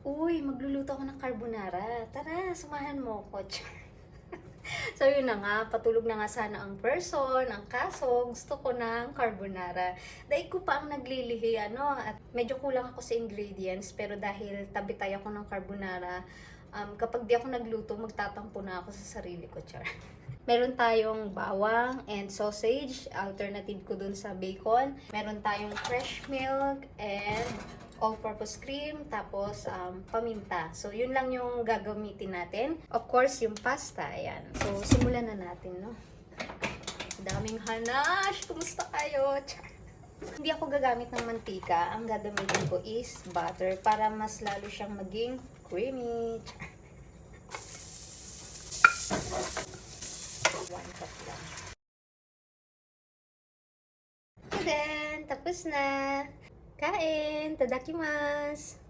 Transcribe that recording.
Uy, magluluto ako ng carbonara. Tara, samahan mo ako. So yun na nga, patulog na nga sana ang person, ang kaso, gusto ko ng carbonara. Dahil ko pa ang naglilihi, at medyo kulang ako sa ingredients, pero dahil tabitay ako ng carbonara, kapag di ako nagluto, magtatampo na ako sa sarili ko, char. Meron tayong bawang and sausage, alternative ko dun sa bacon. Meron tayong fresh milk and all-purpose cream, tapos paminta. So, yun lang yung gagamitin natin. Of course, yung pasta, ayan. So, simulan na natin, no? Daming hanash! Kumusta kayo? Char. Hindi ako gagamit ng mantika. Ang gagamitin ko is butter para mas lalo siyang maging creamy. Char. 1 cup lang. And then, tapos na. Kain! Tadakimasu!